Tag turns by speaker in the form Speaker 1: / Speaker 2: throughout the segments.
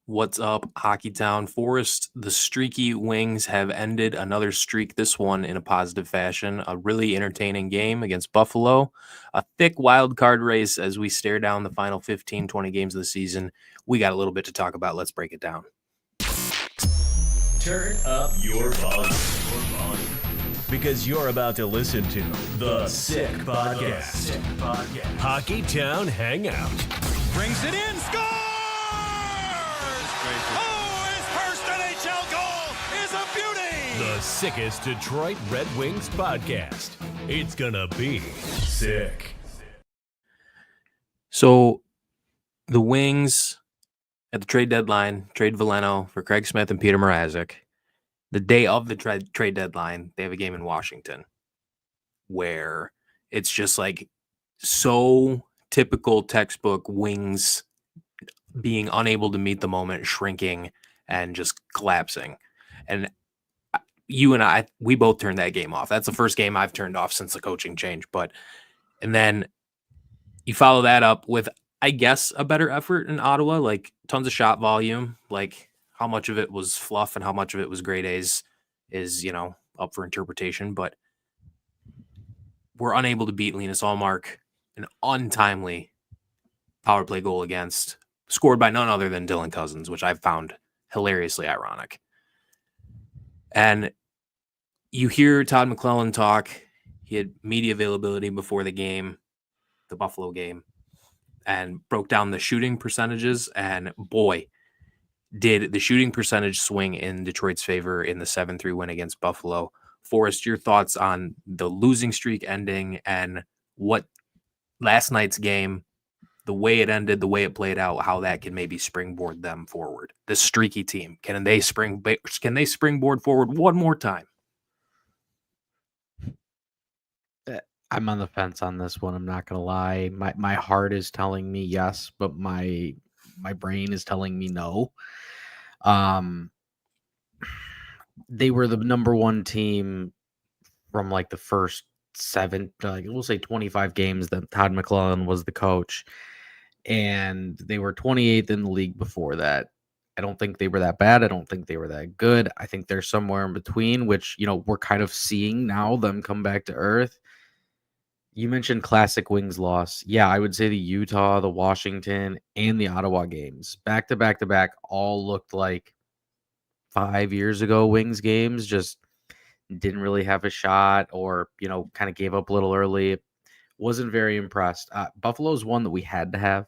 Speaker 1: What's up, Hockey Town? Forrest, the streaky Wings have ended another streak, this one in a positive fashion. A really entertaining game against Buffalo. A thick wild card race as we stare down the final 15, 20 games of the season. We got a little bit to talk about. Let's break it down.
Speaker 2: Turn up your volume. Because you're about to listen to The Sick Podcast. Hockey Town Hangout.
Speaker 3: Brings it in, scores! Oh, his first NHL goal is a beauty!
Speaker 2: The sickest Detroit Red Wings podcast. It's gonna be sick.
Speaker 1: So, the Wings at the trade deadline trade Veleno for Craig Smith and Peter Mrazek. The day of the trade deadline, they have a game in Washington where it's just like so typical textbook Wings being unable to meet the moment, shrinking and just collapsing. And you and I, we both turned that game off. That's the first game I've turned off since the coaching change. And then you follow that up with, I guess, a better effort in Ottawa, like tons of shot volume, like how much of it was fluff and how much of it was grade A's is, up for interpretation. But we're unable to beat Linus Ullmark, an untimely power play goal against, scored by none other than Dylan Cousins, which I've found hilariously ironic. And you hear Todd McClellan talk. He had media availability before the game, the Buffalo game, and broke down the shooting percentages. And boy, did the shooting percentage swing in Detroit's favor in the 7-3 win against Buffalo. Forrest, your thoughts on the losing streak ending and what last night's game, the way it ended, the way it played out, how that can maybe springboard them forward. The streaky team, can they springboard forward one more time?
Speaker 4: I'm on the fence on this one. I'm not going to lie. My heart is telling me yes, but my brain is telling me no. They were the number one team from like the first we'll say 25 games that Todd McClellan was the coach, and they were 28th in the league before that. I don't think they were that bad. I don't think they were that good. I think they're somewhere in between, which, we're kind of seeing now them come back to earth. You mentioned classic Wings loss. Yeah, I would say the Utah, the Washington, and the Ottawa games, back to back to back, all looked like 5 years ago Wings games. Just didn't really have a shot, or kind of gave up a little early. Wasn't very impressed. Buffalo's one that we had to have.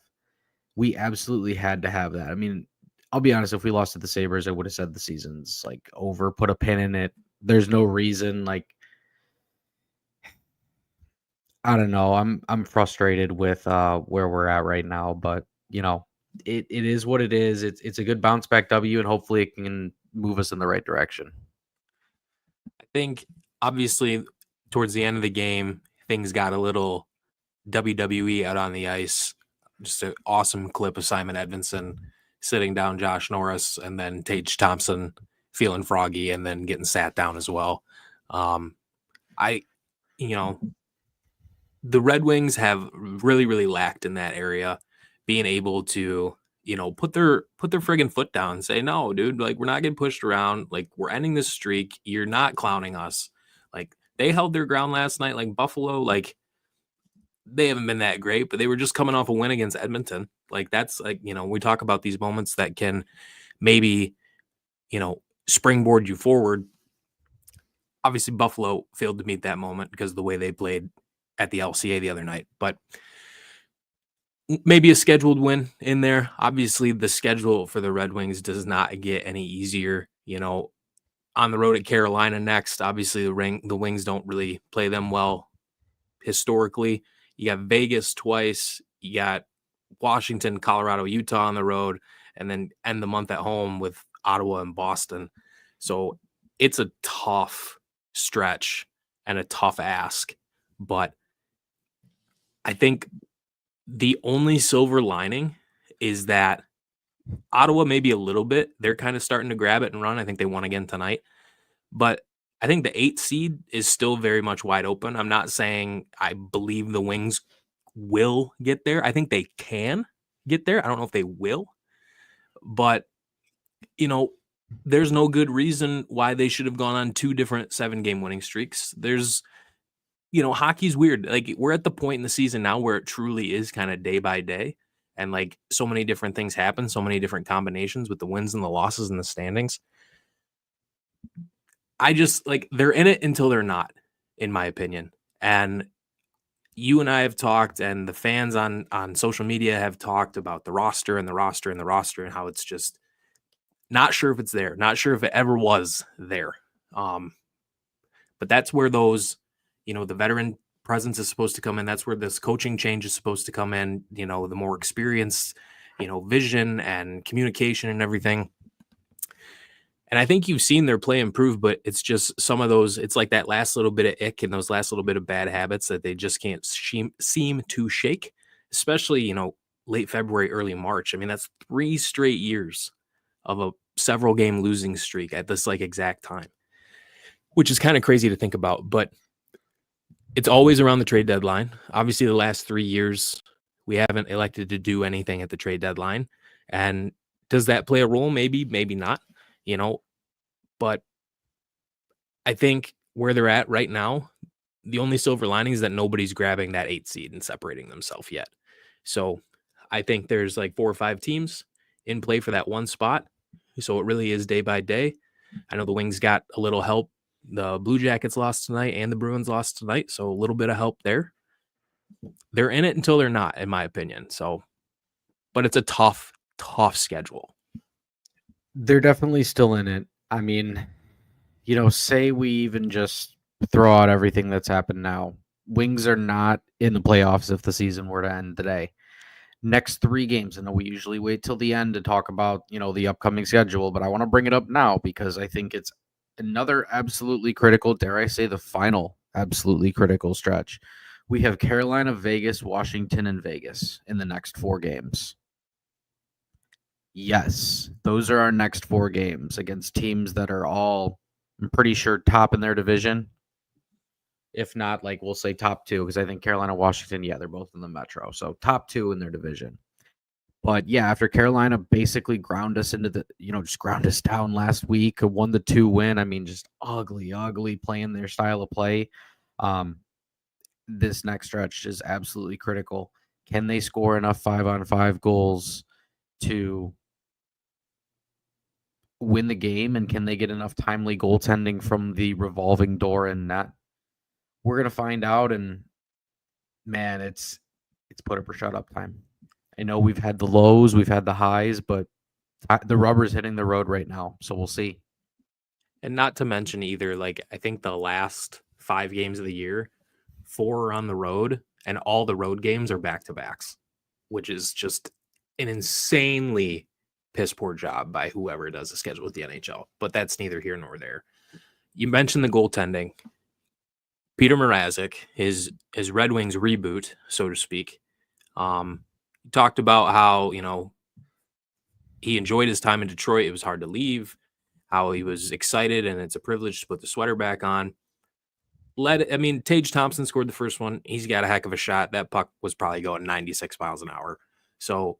Speaker 4: We absolutely had to have that. I mean, I'll be honest, if we lost to the Sabres, I would have said the season's like over, put a pin in it. There's no reason, like, I don't know. I'm frustrated with where we're at right now, but it is what it is. It's a good bounce back W, and hopefully it can move us in the right direction.
Speaker 1: I think obviously towards the end of the game, things got a little WWE out on the ice. Just an awesome clip of Simon Edvinsson sitting down Josh Norris, and then Tage Thompson feeling froggy and then getting sat down as well. The Red Wings have really, really lacked in that area, being able to, put their friggin' foot down and say, no, dude, like, we're not getting pushed around. Like, we're ending this streak. You're not clowning us. Like, they held their ground last night. Like, Buffalo, like, they haven't been that great, but they were just coming off a win against Edmonton. Like, that's like, we talk about these moments that can maybe, springboard you forward. Obviously, Buffalo failed to meet that moment because of the way they played at the LCA the other night, but maybe a scheduled win in there. Obviously, the schedule for the Red Wings does not get any easier. On the road at Carolina next. Obviously, the Wings don't really play them well historically. You got Vegas twice. You got Washington, Colorado, Utah on the road, and then end the month at home with Ottawa and Boston. So it's a tough stretch and a tough ask, but I think the only silver lining is that Ottawa, maybe a little bit, they're kind of starting to grab it and run. I think they won again tonight. But I think the 8th seed is still very much wide open. I'm not saying I believe the Wings will get there. I think they can get there. I don't know if they will. But there's no good reason why they should have gone on 2 different 7-game winning streaks. There's hockey's weird. Like, we're at the point in the season now where it truly is kind of day by day, and like so many different things happen, so many different combinations with the wins and the losses and the standings. I just like they're in it until they're not, in my opinion. And you and I have talked, and the fans on social media have talked about the roster and the roster and the roster and how it's just not sure if it's there, not sure if it ever was there. But that's where those, the veteran presence is supposed to come in. That's where this coaching change is supposed to come in. The more experienced, vision and communication and everything. And I think you've seen their play improve, but it's just some of those, it's like that last little bit of ick and those last little bit of bad habits that they just can't seem to shake, especially, late February, early March. I mean, that's 3 straight years of a several game losing streak at this like exact time, which is kind of crazy to think about, but it's always around the trade deadline. Obviously, the last 3 years, we haven't elected to do anything at the trade deadline. And does that play a role? Maybe, maybe not. But I think where they're at right now, the only silver lining is that nobody's grabbing that 8 seed and separating themselves yet. So I think there's like 4 or 5 teams in play for that one spot. So it really is day by day. I know the Wings got a little help. The Blue Jackets lost tonight and the Bruins lost tonight. So a little bit of help there. They're in it until they're not, in my opinion. So, but it's a tough schedule.
Speaker 4: They're definitely still in it. I mean, say we even just throw out everything that's happened now. Wings are not in the playoffs if the season were to end today. Next 3 games, and we usually wait till the end to talk about, the upcoming schedule, but I want to bring it up now because I think it's another absolutely critical, dare I say the final absolutely critical stretch. We have Carolina, Vegas, Washington, and Vegas in the next 4 games. Yes, those are our next 4 games against teams that are all, I'm pretty sure, top in their division. If not, like we'll say top 2, because I think Carolina, Washington, they're both in the Metro. So top 2 in their division. But yeah, after Carolina basically ground us into just ground us down last week, a 1-2 win. I mean, just ugly playing their style of play. This next stretch is absolutely critical. Can they score enough 5-on-5 goals to win the game, and can they get enough timely goaltending from the revolving door and net? We're gonna find out, and man, it's put up or shut up time. I know we've had the lows, we've had the highs, but the rubber's hitting the road right now, so we'll see.
Speaker 1: And not to mention either, like, I think the last 5 games of the year, 4 are on the road, and all the road games are back-to-backs, which is just an insanely piss poor job by whoever does the schedule with the NHL. But that's neither here nor there. You mentioned the goaltending. Peter Mrazek, his Red Wings reboot, so to speak, he talked about how, he enjoyed his time in Detroit. It was hard to leave, how he was excited, and it's a privilege to put the sweater back on. Tage Thompson scored the first one. He's got a heck of a shot. That puck was probably going 96 miles an hour. So,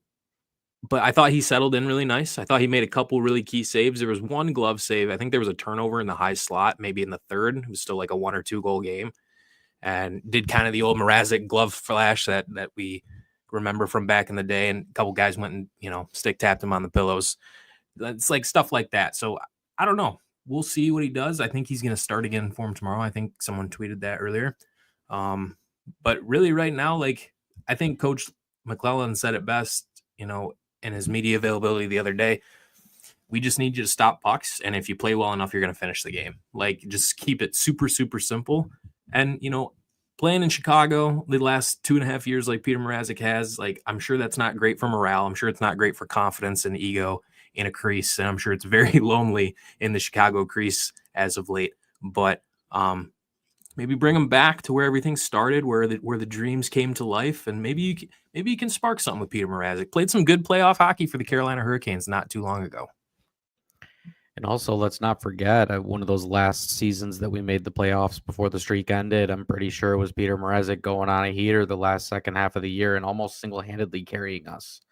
Speaker 1: but I thought he settled in really nice. I thought he made a couple really key saves. There was one glove save. I think there was a turnover in the high slot, maybe in the third. It was still like a 1 or 2 goal game, and did kind of the old Mrazek glove flash that we remember from back in the day. And a couple guys went and, stick tapped him on the pillows. It's like stuff like that. So I don't know. We'll see what he does. I think he's going to start again in form tomorrow. I think someone tweeted that earlier. But really right now, like, I think Coach McClellan said it best, in his media availability the other day. We just need you to stop pucks. And if you play well enough, you're going to finish the game. Like, just keep it super, super simple. And, playing in Chicago the last 2.5 years, like Peter Mrazek has, like, I'm sure that's not great for morale. I'm sure it's not great for confidence and ego in a crease. And I'm sure it's very lonely in the Chicago crease as of late. But maybe bring them back to where everything started, where the dreams came to life. And maybe you can spark something with Peter Mrazek. Played some good playoff hockey for the Carolina Hurricanes not too long ago.
Speaker 4: And also, let's not forget, one of those last seasons that we made the playoffs before the streak ended, I'm pretty sure it was Peter Mrazek going on a heater the last second half of the year and almost single-handedly carrying us.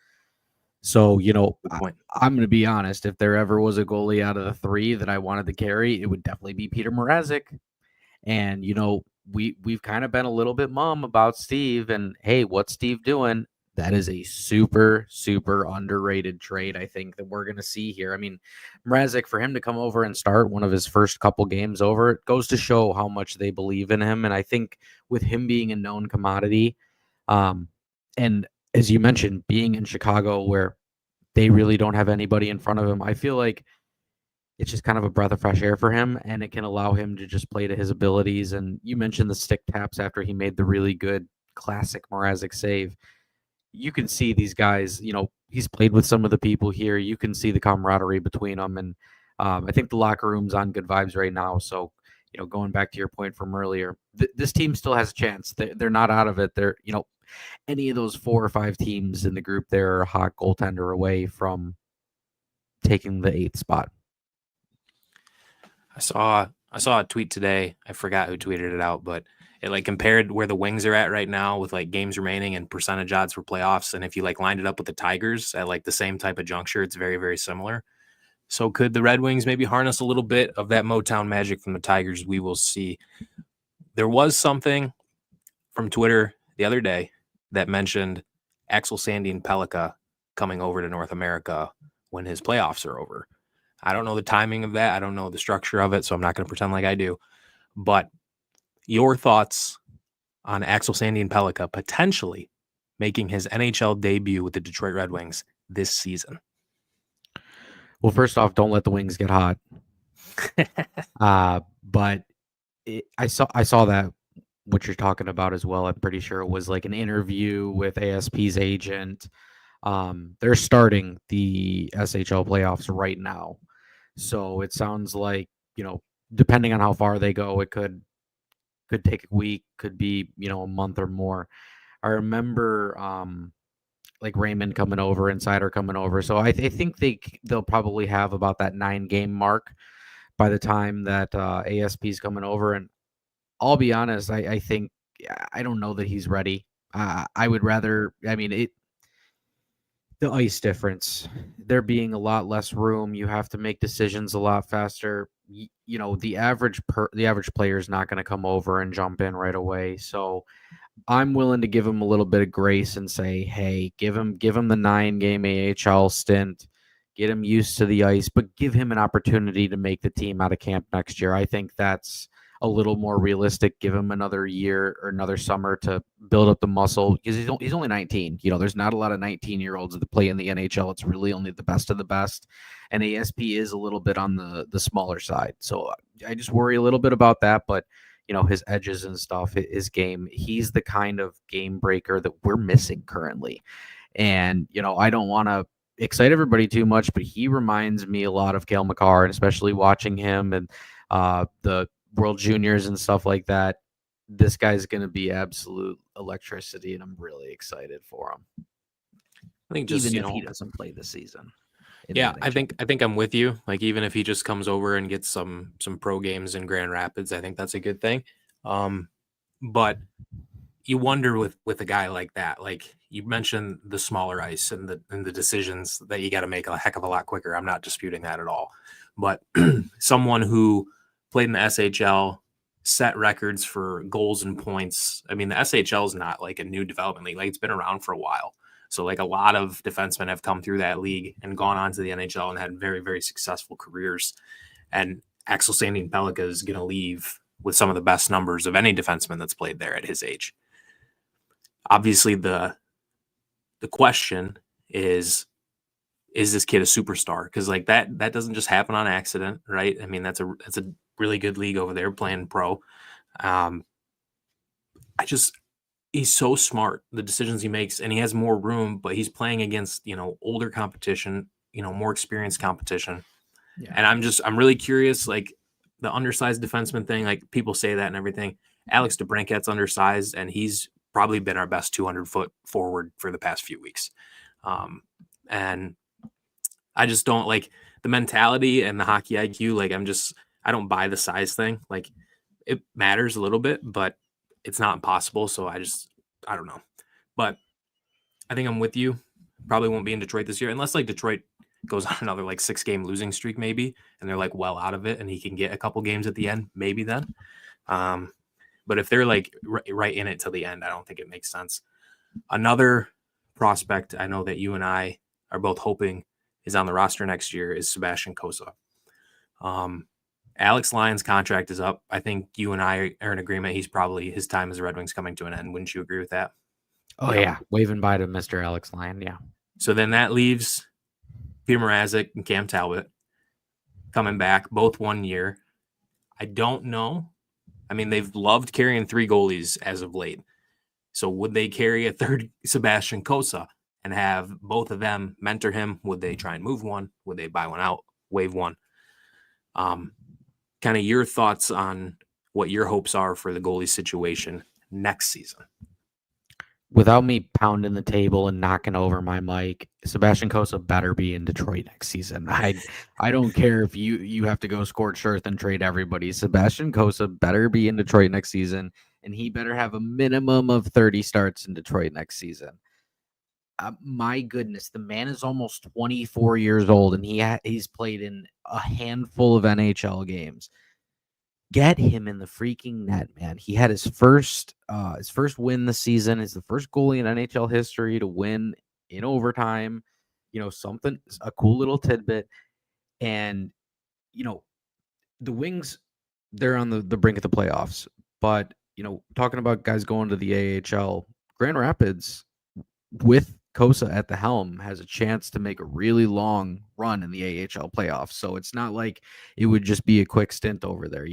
Speaker 4: So,
Speaker 1: Good point.
Speaker 4: I'm going to be honest. If there ever was a goalie out of the three that I wanted to carry, it would definitely be Peter Mrazek. And we've kind of been a little bit mum about Steve, and hey, what's Steve doing? That is a super, super underrated trade, I think, that we're going to see here. I mean, Mrazek, for him to come over and start one of his first couple games over, it goes to show how much they believe in him. And I think with him being a known commodity, and as you mentioned, being in Chicago where they really don't have anybody in front of him, I feel like it's just kind of a breath of fresh air for him, and it can allow him to just play to his abilities. And you mentioned the stick taps after he made the really good classic Mrazek save. You can see these guys, he's played with some of the people here. You can see the camaraderie between them. And I think the locker room's on good vibes right now. So, going back to your point from earlier, this team still has a chance. They're not out of it. They're, any of those 4 or 5 teams in the group there are a hot goaltender away from taking the 8th spot.
Speaker 1: I saw a tweet today. I forgot who tweeted it out, but it like compared where the Wings are at right now with like games remaining and percentage odds for playoffs. And if you like lined it up with the Tigers at like the same type of juncture, it's very, very similar. So could the Red Wings maybe harness a little bit of that Motown magic from the Tigers? We will see. There was something from Twitter the other day that mentioned Axel Sandin Pellikka coming over to North America when his playoffs are over. I don't know the timing of that. I don't know the structure of it, so I'm not going to pretend like I do. But your thoughts on Axel Sandin Pellikka potentially making his NHL debut with the Detroit Red Wings this season?
Speaker 4: Well, first off, don't let the Wings get hot. But I saw that what you're talking about as well. I'm pretty sure it was like an interview with ASP's agent. They're starting the SHL playoffs right now. So it sounds like, depending on how far they go, it could take a week, could be, a month or more. I remember like Raymond coming over, Insider coming over. So I think they'll probably have about that 9-game mark by the time that ASP's coming over. And I'll be honest, I think I don't know that he's ready. I would rather, the ice difference, there being a lot less room, you have to make decisions a lot faster. The average player is not going to come over and jump in right away. So I'm willing to give him a little bit of grace and say, hey, give him the 9-game AHL stint, get him used to the ice, but give him an opportunity to make the team out of camp next year. I think that's a little more realistic. Give him another year or another summer to build up the muscle, because he's only 19. There's not a lot of 19-year-olds that play in the NHL. It's really only the best of the best, and ASP is a little bit on the smaller side. So I just worry a little bit about that, but his edges and stuff, his game, he's the kind of game breaker that we're missing currently. And, I don't want to excite everybody too much, but he reminds me a lot of Cale Makar, and especially watching him and the World Juniors and stuff like that. This guy's going to be absolute electricity, and I'm really excited for him.
Speaker 1: I think just,
Speaker 4: even if he doesn't play this season.
Speaker 1: Yeah, I think I'm with you. Like, even if he just comes over and gets some pro games in Grand Rapids, I think that's a good thing. But you wonder with a guy like that, like you mentioned the smaller ice and the decisions that you got to make a heck of a lot quicker. I'm not disputing that at all. But someone who played in the SHL, set records for goals and points. I mean, the SHL is not like a new development league. Like, it's been around for a while. So like a lot of defensemen have come through that league and gone on to the NHL and had very, very successful careers. And Axel Sandin Pellikka is going to leave with some of the best numbers of any defenseman that's played there at his age. Obviously, the question is this kid a superstar? Because like that doesn't just happen on accident, right? I mean, that's a really good league over there playing pro. He's so smart, the decisions he makes, and he has more room, but he's playing against, older competition, more experienced competition. Yeah. And I'm really curious, like the undersized defenseman thing, like people say that and everything. Alex DeBrincat's undersized, and he's probably been our best 200-foot forward for the past few weeks. And I just don't like the mentality and the hockey IQ. Like, I don't buy the size thing. Like, it matters a little bit, but it's not impossible. So I don't know. But I think I'm with you. Probably won't be in Detroit this year unless like Detroit goes on another like 6-game losing streak maybe, and they're like well out of it, and he can get a couple games at the end, maybe then. But if they're like right in it till the end, I don't think it makes sense. Another prospect I know that you and I are both hoping is on the roster next year is Sebastian Cossa. Alex Lyon's contract is up. I think you and I are in agreement. His time as a Red Wings coming to an end. Wouldn't you agree with that?
Speaker 4: Oh, yeah. Waving bye to Mr. Alex Lyon. Yeah.
Speaker 1: So then that leaves Peter Mrazek and Cam Talbot coming back, both 1 year. I don't know. I mean, they've loved carrying 3 goalies as of late. So would they carry a third Sebastian Cossa and have both of them mentor him? Would they try and move one? Would they buy one out, waive one? Kind of your thoughts on what your hopes are for the goalie situation next season.
Speaker 4: Without me pounding the table and knocking over my mic, Sebastian Cossa better be in Detroit next season. I don't care if you have to go scorched earth and trade everybody. Sebastian Cossa better be in Detroit next season, and he better have a minimum of 30 starts in Detroit next season. My goodness, the man is almost 24 years old, and he's played in a handful of NHL games. Get him in the freaking net, man. He had his first win this season. He's the first goalie in NHL history to win in overtime. Something, a cool little tidbit. And the Wings, they're on the brink of the playoffs. But talking about guys going to the AHL, Grand Rapids with Cossa at the helm has a chance to make a really long run in the AHL playoffs. So it's not like it would just be a quick stint over there.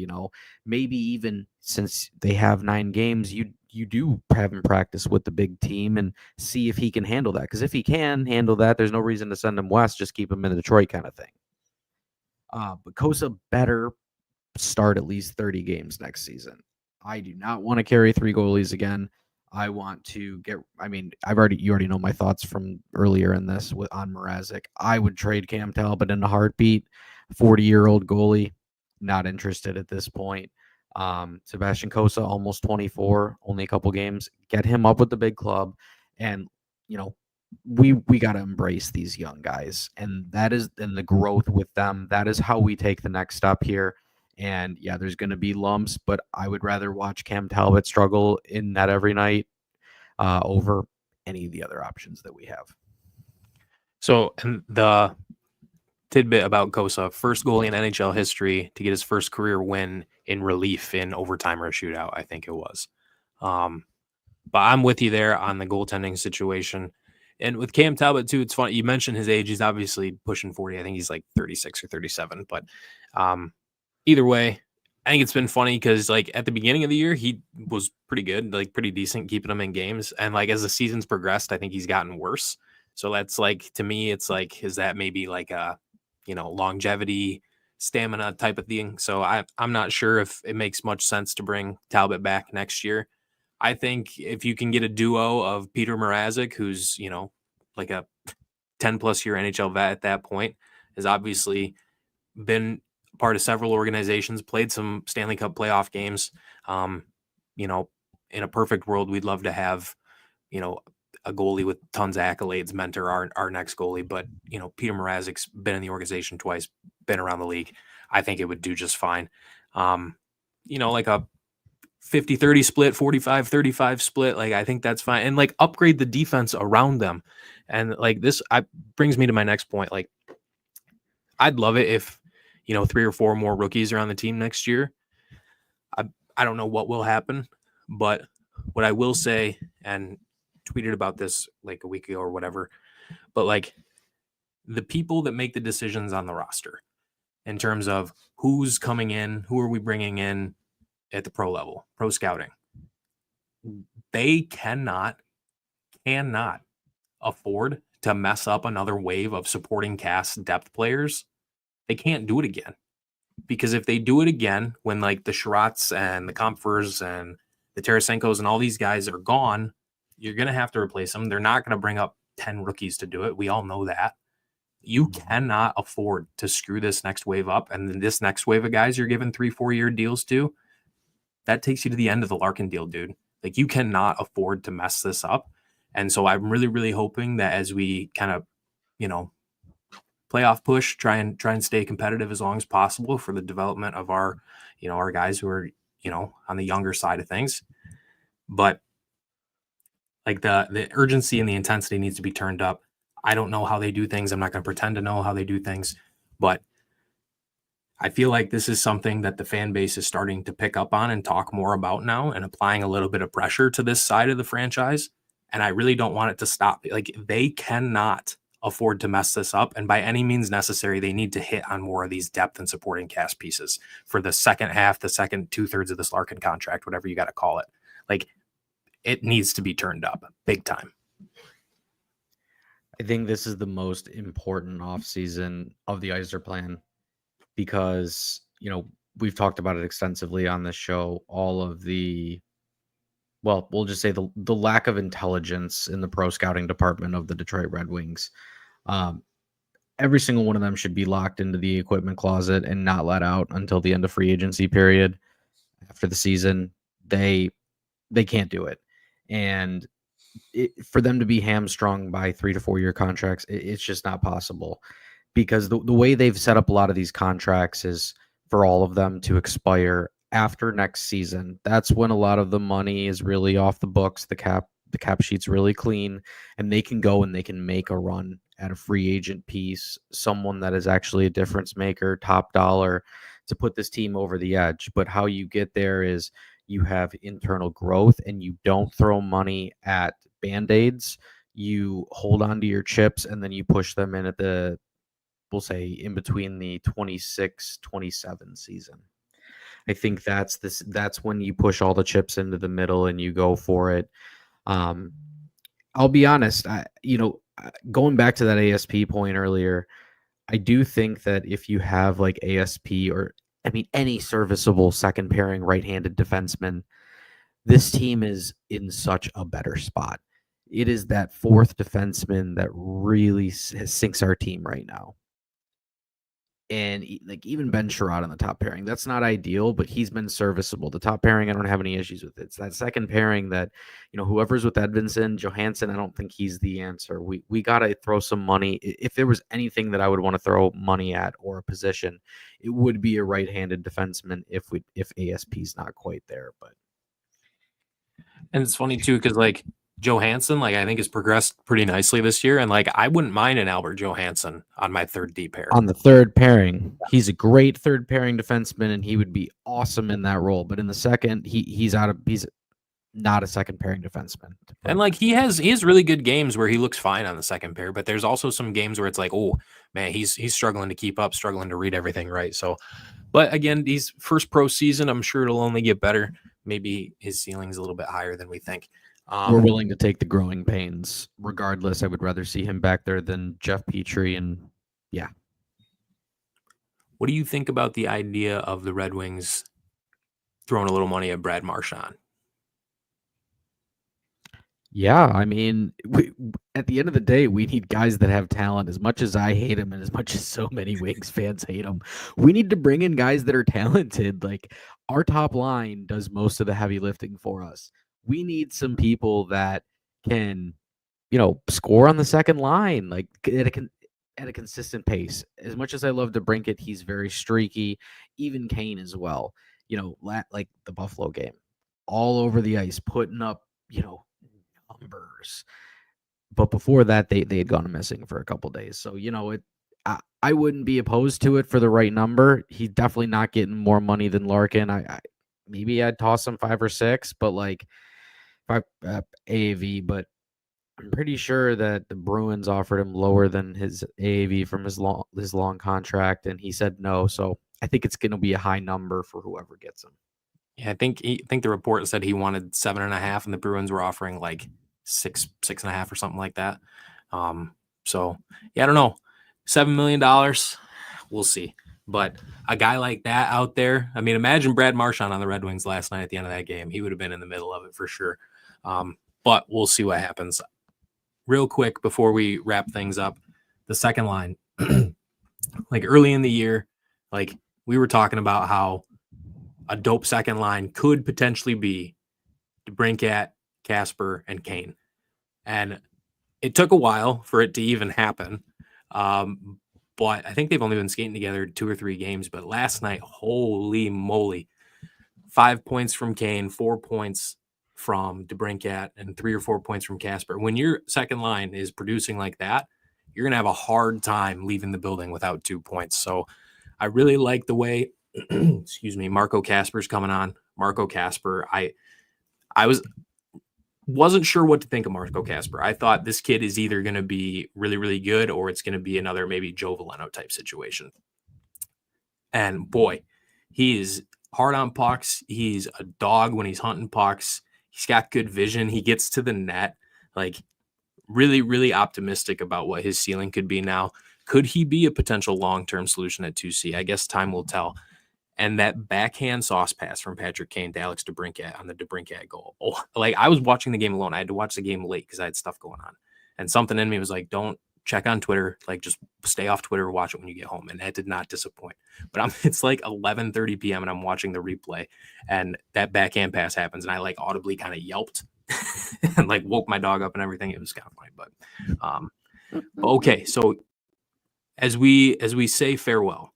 Speaker 4: Maybe even since they have 9 games, you do have him practice with the big team and see if he can handle that. Because if he can handle that, there's no reason to send him west. Just keep him in Detroit kind of thing. But Cossa better start at least 30 games next season. I do not want to carry 3 goalies again. I want to you already know my thoughts from earlier in this on Mrazek. I would trade Cam Talbot in a heartbeat. 40-year-old goalie, not interested at this point. Sebastian Cossa, almost 24, only a couple games. Get him up with the big club, and we got to embrace these young guys, and the growth with them. That is how we take the next step here. And yeah, there's going to be lumps, but I would rather watch Cam Talbot struggle in net every night over any of the other options that we have.
Speaker 1: So, and the tidbit about Cossa, first goalie in NHL history to get his first career win in relief in overtime or a shootout, I think it was. But I'm with you there on the goaltending situation. And with Cam Talbot, too, it's funny. You mentioned his age. He's obviously pushing 40. I think he's like 36 or 37. But either way, I think it's been funny because like at the beginning of the year, he was pretty good, like pretty decent, keeping them in games. And like as the season's progressed, I think he's gotten worse. So that's like, to me, it's like, is that maybe like a, longevity, stamina type of thing? So I'm not sure if it makes much sense to bring Talbot back next year. I think if you can get a duo of Peter Mrazek, who's, like a 10 plus year NHL vet at that point, has obviously been part of several organizations, played some Stanley Cup playoff games. In a perfect world, we'd love to have, a goalie with tons of accolades mentor our next goalie. But, Peter Mrazek's been in the organization twice, been around the league. I think it would do just fine. Like a 50-30 split, 45-35 split. Like, I think that's fine. And like upgrade the defense around them. And like this brings me to my next point. Like, I'd love it if, 3 or 4 more rookies are on the team next year. I don't know what will happen, but what I will say, and tweeted about this like a week ago or whatever, but like the people that make the decisions on the roster in terms of who's coming in, who are we bringing in at the pro level, pro scouting, they cannot afford to mess up another wave of supporting cast depth players. They can't do it again, because if they do it again, when like the Sherratts and the Comfers and the Tarasenkos and all these guys are gone, you're going to have to replace them. They're not going to bring up 10 rookies to do it. We all know that. You cannot afford to screw this next wave up. And then this next wave of guys you're giving 3-4 year deals to, that takes you to the end of the Larkin deal, dude. Like, you cannot afford to mess this up, And so I'm really, really hoping that as we kind of, playoff push, try and stay competitive as long as possible for the development of our guys who are, on the younger side of things. But like the urgency and the intensity needs to be turned up. I don't know how they do things. I'm not going to pretend to know how they do things, but I feel like this is something that the fan base is starting to pick up on and talk more about now, and applying a little bit of pressure to this side of the franchise. And I really don't want it to stop. Like, they cannot afford to mess this up. And by any means necessary, they need to hit on more of these depth and supporting cast pieces for the second half, the second 2/3 of this Larkin contract, whatever you got to call it. Like, it needs to be turned up big time.
Speaker 4: I think this is the most important offseason of the Iser plan because, we've talked about it extensively on this show. All of we'll just say the lack of intelligence in the pro scouting department of the Detroit Red Wings. Every single one of them should be locked into the equipment closet and not let out until the end of free agency period. After the season, they can't do it. And for them to be hamstrung by 3 to 4 year contracts, it's just not possible, because the way they've set up a lot of these contracts is for all of them to expire after next season. That's when a lot of the money is really off the books. The cap sheet's really clean, and they can go and they can make a run at a free agent piece, someone that is actually a difference maker, top dollar, to put this team over the edge. But how you get there is you have internal growth, and you don't throw money at Band-Aids. You hold on to your chips, and then you push them in at we'll say in between the 26-27 season. I think that's when you push all the chips into the middle and you go for it. I'll be honest, going back to that ASP point earlier, I do think that if you have like ASP or any serviceable second pairing right-handed defenseman, this team is in such a better spot. It is that fourth defenseman that really sinks our team right now. And like even Ben Sherrod on the top pairing, that's not ideal, but he's been serviceable. The top pairing, I don't have any issues with it. It's that second pairing that, whoever's with Edvinsson, Johansson, I don't think he's the answer. We got to throw some money. If there was anything that I would want to throw money at or a position, it would be a right-handed defenseman if ASP's not quite there. But
Speaker 1: and it's funny too, because like Johansson, I think has progressed pretty nicely this year, and I wouldn't mind an Albert Johansson on my third D pair.
Speaker 4: On the third pairing, he's a great third pairing defenseman, and he would be awesome in that role. But in the second, he's not a second pairing defenseman.
Speaker 1: And he has really good games where he looks fine on the second pair, but there's also some games where it's like, oh man, he's struggling to keep up, struggling to read everything right. So, but again, he's first pro season, I'm sure it'll only get better. Maybe his ceiling's a little bit higher than we think.
Speaker 4: We're willing to take the growing pains. Regardless, I would rather see him back there than Jeff Petrie. And yeah.
Speaker 1: What do you think about the idea of the Red Wings throwing a little money at Brad Marchand?
Speaker 4: Yeah, at the end of the day, we need guys that have talent. As much as I hate him and as much as so many Wings fans hate him, we need to bring in guys that are talented. Like, our top line does most of the heavy lifting for us. We need some people that can, score on the second line, like at a consistent pace. As much as I love DeBrincat, he's very streaky. Even Kane as well. Like the Buffalo game, all over the ice, putting up, numbers. But before that, they had gone missing for a couple days. So, I wouldn't be opposed to it for the right number. He's definitely not getting more money than Larkin. Maybe I'd toss him 5 or 6, but AAV. But I'm pretty sure that the Bruins offered him lower than his AAV from his long contract, and he said no. So I think it's going to be a high number for whoever gets him.
Speaker 1: Yeah, I think the report said he wanted 7.5, and the Bruins were offering 6.5 or something like that. So yeah, I don't know. $7 million, we'll see. But a guy like that out there, imagine Brad Marchand on the Red Wings last night at the end of that game. He would have been in the middle of it for sure. But we'll see what happens. Real quick before we wrap things up, the second line, early in the year, we were talking about how a dope second line could potentially be DeBrincat, Kasper, and Kane. And it took a while for it to even happen. But I think they've only been skating together 2 or 3 games. But last night, holy moly, 5 points from Kane, 4 points from DeBrincat, and 3 or 4 points from Casper. When your second line is producing like that, you're going to have a hard time leaving the building without 2 points. So I really like the way, excuse me, Marco Casper's coming on. Marco Casper, I wasn't sure what to think of Marco Casper. I thought this kid is either going to be really, really good or it's going to be another maybe Joe Veleno type situation. And boy, he is hard on pucks. He's a dog when he's hunting pucks. He's got good vision. He gets to the net. Like, really, really optimistic about what his ceiling could be now. Could he be a potential long-term solution at 2C? I guess time will tell. And that backhand sauce pass from Patrick Kane to Alex DeBrincat on the DeBrincat goal. Oh, like, I was watching the game alone. I had to watch the game late because I had stuff going on. And something in me was like, don't check on Twitter. Like, just stay off Twitter, watch it when you get home. And that did not disappoint. But it's like 11:30 p.m. and I'm watching the replay. And that backhand pass happens. And I like audibly kind of yelped and like woke my dog up and everything. It was kind of funny. But okay. So as we say farewell,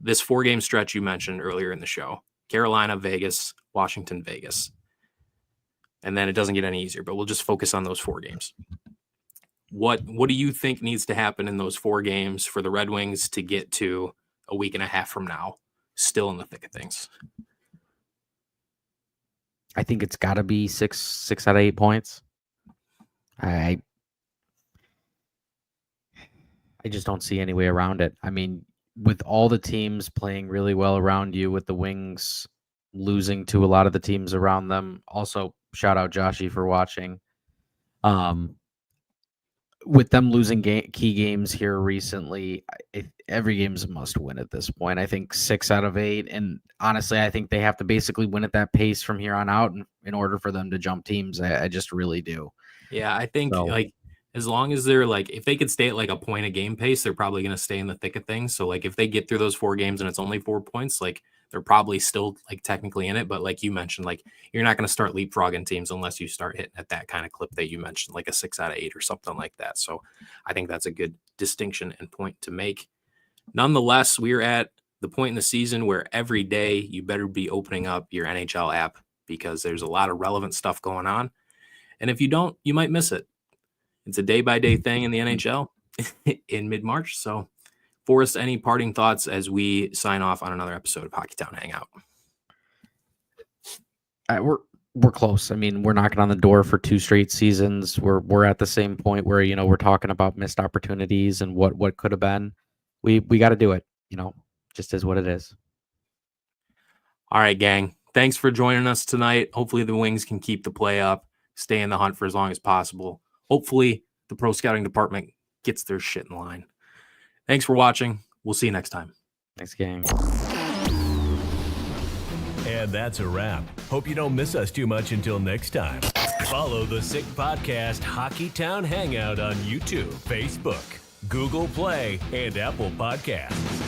Speaker 1: this 4-game stretch you mentioned earlier in the show, Carolina, Vegas, Washington, Vegas. And then it doesn't get any easier, but we'll just focus on those 4 games. What do you think needs to happen in those 4 games for the Red Wings to get to a week and a half from now, still in the thick of things?
Speaker 4: I think it's got to be 6 out of 8 points. I just don't see any way around it. I mean, with all the teams playing really well around you, with the Wings losing to a lot of the teams around them. Also, shout out Joshy for watching. With them losing key games here recently, every game's a must win at this point. I think 6 out of 8. And honestly, I think they have to basically win at that pace from here on out in order for them to jump teams. I just really do.
Speaker 1: Yeah, I think like as long as they're like, if they could stay at like a point a game pace, they're probably going to stay in the thick of things. So like if they get through those 4 games and it's only 4 points, like they're probably still like technically in it. But like you mentioned, like you're not going to start leapfrogging teams unless you start hitting at that kind of clip that you mentioned, like a 6 out of 8 or something like that. So I think that's a good distinction and point to make. Nonetheless, we're at the point in the season where every day you better be opening up your NHL app because there's a lot of relevant stuff going on. And if you don't, you might miss it. It's a day-by-day thing in the NHL in mid-March. So, Forrest, any parting thoughts as we sign off on another episode of Hockeytown Hangout?
Speaker 4: We're close. I mean, we're knocking on the door for 2 straight seasons. We're at the same point where, you know, we're talking about missed opportunities and what could have been. We got to do it. You know, just is what it is.
Speaker 1: All right, gang. Thanks for joining us tonight. Hopefully the Wings can keep the play up, stay in the hunt for as long as possible. Hopefully the pro scouting department gets their shit in line. Thanks for watching. We'll see you next time.
Speaker 4: Thanks, gang.
Speaker 2: And that's a wrap. Hope you don't miss us too much until next time. Follow the Sick Podcast Hockeytown Hangout on YouTube, Facebook, Google Play, and Apple Podcasts.